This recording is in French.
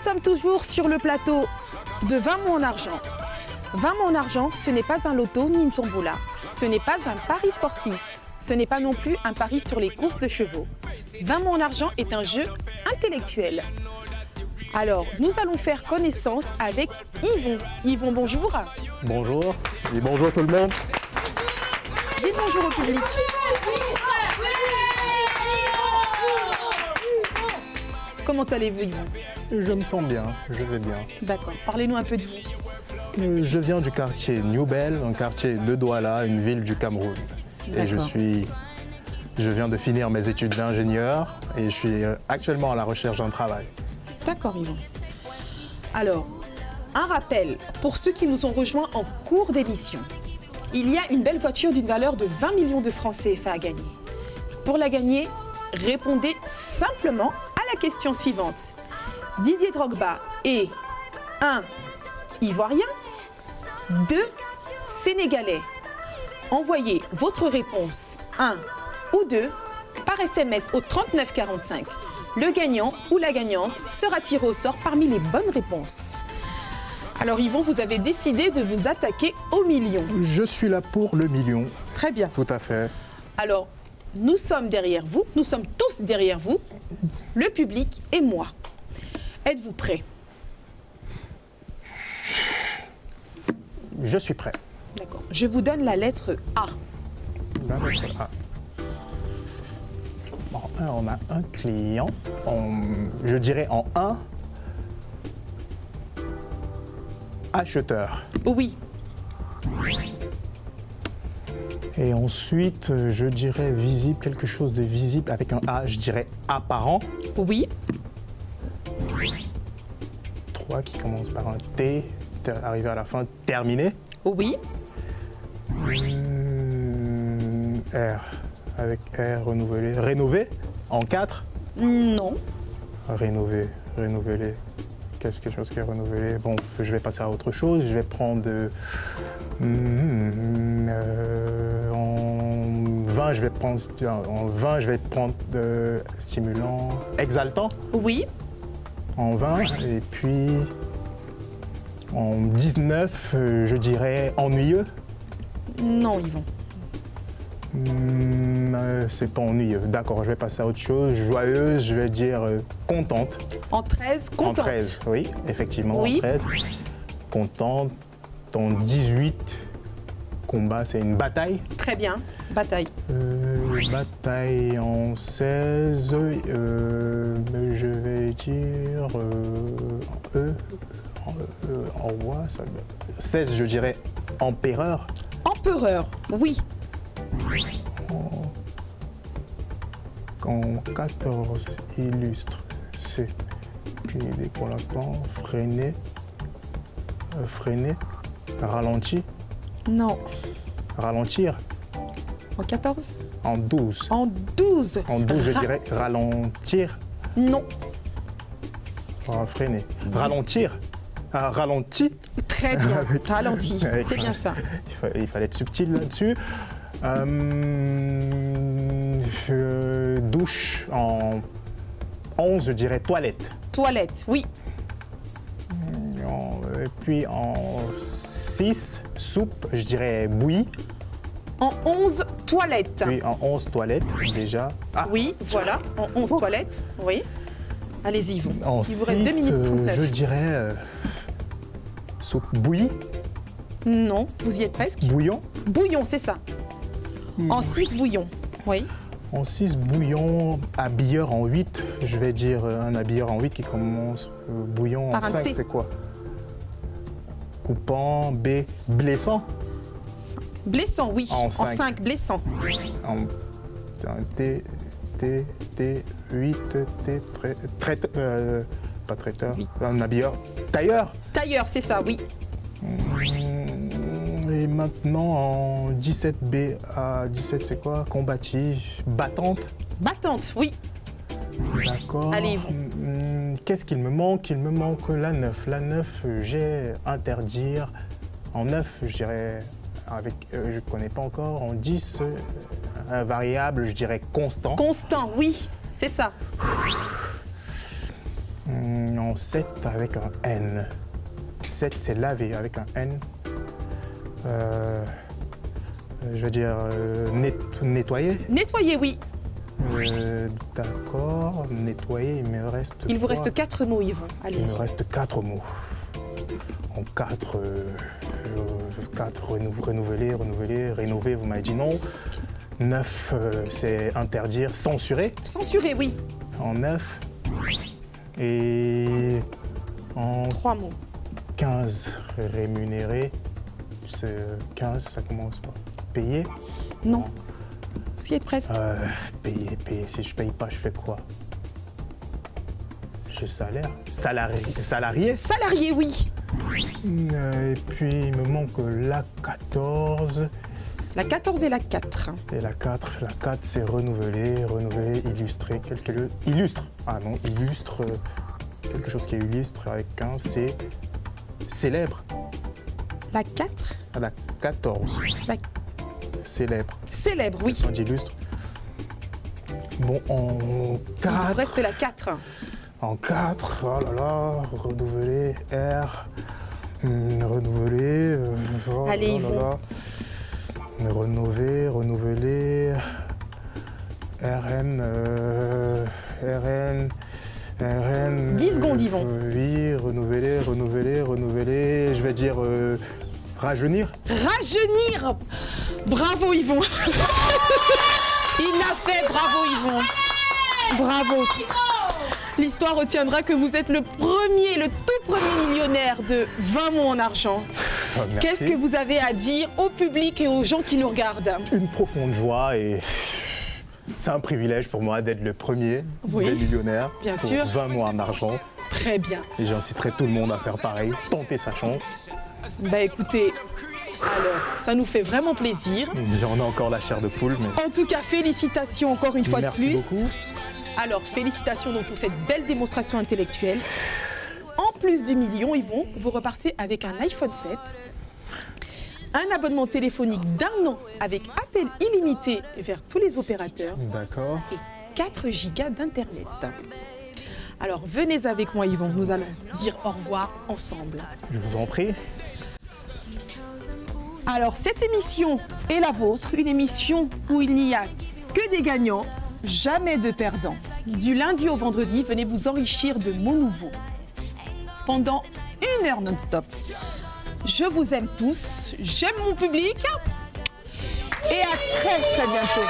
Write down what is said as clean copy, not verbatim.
sommes toujours sur le plateau de 20 mots en argent. 20 mots en argent, ce n'est pas un loto ni une tombola. Ce n'est pas un pari sportif. Ce n'est pas non plus un pari sur les courses de chevaux. 20 mots en argent est un jeu intellectuel. Alors, nous allons faire connaissance avec Yvon. Yvon, bonjour. Bonjour, et bonjour tout le monde. Dites bonjour au public. Comment allez-vous, Yvon? Je me sens bien, je vais bien. D'accord, parlez-nous un peu de vous. Je viens du quartier Newbel, un quartier de Douala, une ville du Cameroun. Et je viens de finir mes études d'ingénieur et je suis actuellement à la recherche d'un travail. D'accord, Yvon. Alors, un rappel pour ceux qui nous ont rejoints en cours d'émission. Il y a une belle voiture d'une valeur de 20 millions de francs CFA à gagner. Pour la gagner, répondez simplement à la question suivante. Didier Drogba est 1. Ivoirien, 2. Sénégalais. Envoyez votre réponse 1 ou 2 par SMS au 3945. Le gagnant ou la gagnante sera tiré au sort parmi les bonnes réponses. Alors Yvon, vous avez décidé de vous attaquer au million. Je suis là pour le million. Très bien. Tout à fait. Alors, nous sommes derrière vous, nous sommes tous derrière vous, le public et moi. Êtes-vous prêts? Je suis prêt. D'accord. Je vous donne la lettre A. La lettre A. En 1, on a un client. Je dirais en 1, acheteur. Oui. Et ensuite, je dirais visible, quelque chose de visible avec un A, je dirais apparent. Oui. 3 qui commence par un T, arrivé à la fin, terminé. Oui. R, avec R, renouvelé. Rénové, en 4. Non. Rénové, renouvelé. Quelque chose qui est renouvelé. Bon, je vais passer à autre chose. Je vais prendre en 20, je vais prendre stimulant, exaltant. Oui. En 20, et puis en 19, je dirais ennuyeux. Non, Yvon. C'est pas ennuyeux. D'accord, je vais passer à autre chose. Joyeuse, je vais dire contente. En 13, contente. En 13, oui, effectivement, Oui. en 13. Contente. En 18, combat, c'est une bataille. Très bien. Bataille. Bataille en 16, je vais dire en roi, 16, je dirais empereur. Empereur. Oui. En 14, illustre, c'est une idée pour l'instant. Freiner, ralenti, Non. ralentir. En 14. En 12. En 12. En 12, je dirais ralentir, Non. freiner. Ralentir, ralenti. Très bien. Ralenti. C'est bien ça. Il fallait être subtil là-dessus. Douche en 11, je dirais toilette. Toilette. Oui. Et puis en 6, soupe, je dirais bouillie. En 11, toilette. Puis en 11, toilette, déjà. Ah, Oui, voilà. En 11 toilettes. Oui. Allez-y, Yvon. en Il vous reste 2 6, minutes 39. je dirais soupe bouillie, Non, vous y êtes presque. bouillon. Bouillon, c'est ça. En 6, bouillon. Oui. En 6, bouillon, habilleur en 8, je vais dire un habilleur en 8 qui commence bouillon. Par En un 5, T. c'est quoi? Coupant, B, blessant. Blessant, oui. En En cinq. 5, blessant. En un T, 8, T, pas traiteur, Huit. un habilleur, tailleur. Tailleur, c'est ça, oui. Et maintenant en 17B à 17, c'est quoi? Combatif, battante. Battante, oui. D'accord. Allez, Yvon. Qu'est-ce qu'il me manque? Il me manque la 9. La 9, j'ai interdire. En 9, je dirais, je ne connais pas encore. En 10, un variable, je dirais constant. Constant, oui, c'est ça. En Non, 7 avec un N. 7, c'est laver avec un N. Je veux dire nettoyer. Nettoyer, oui. D'accord, nettoyer, il me reste. Il vous quoi? reste 4 mots, Yvon. Il Allez-y. me reste 4 mots. En 4, renouveler, rénover, vous m'avez dit non. 9, c'est interdire, censurer. Censurer, oui. En 9. Et en 3 mots. 15, rémunérer. C'est 15, ça commence par payer. Non. Vous y êtes presque. Payer. Si je paye pas, je fais quoi? Je salaire. Salarié. Salarié, oui. Et puis, il me manque la 14. La 14 et la 4. Et la 4. La 4, c'est renouveler, illustrer. Illustre. Ah non, illustre. Quelque chose qui est illustre avec un C. Célèbre. La 4. La 14. La... Célèbre. Célèbre, oui. Quand j'illustre. Bon, en 4. Il vous reste la 4. En 4, oh là là, renouveler, R, renouveler, oh allez, là Yvon. là, renouveler, RN. 10 secondes, Yvon. Oui, renouveler, je vais dire rajeunir. Rajeunir. Bravo, Yvon. Il l'a fait, bravo, Yvon. Bravo. L'histoire retiendra que vous êtes le tout premier millionnaire de 20 mots en argent. Merci. Qu'est-ce que vous avez à dire au public et aux gens qui nous regardent? Une profonde joie et c'est un privilège pour moi d'être le premier Oui, millionnaire bien pour sûr. 20 mois en argent. Très bien. Et j'inciterai tout le monde à faire pareil, tenter sa chance. Bah écoutez, alors, ça nous fait vraiment plaisir. J'en ai encore la chair de poule, mais En tout cas, félicitations encore une fois merci de plus. beaucoup. Alors, félicitations donc pour cette belle démonstration intellectuelle. En plus du million, Yvon, vous repartez avec un iPhone 7, un abonnement téléphonique d'1 an avec appel illimité vers tous les opérateurs D'accord. et 4 gigas d'Internet. Alors, venez avec moi, Yvon, nous allons dire au revoir ensemble. Je vous en prie. Alors, cette émission est la vôtre, une émission où il n'y a que des gagnants, jamais de perdants. Du lundi au vendredi, venez vous enrichir de mots nouveaux. Pendant 1 heure non-stop. Je vous aime tous, j'aime mon public et à très très bientôt.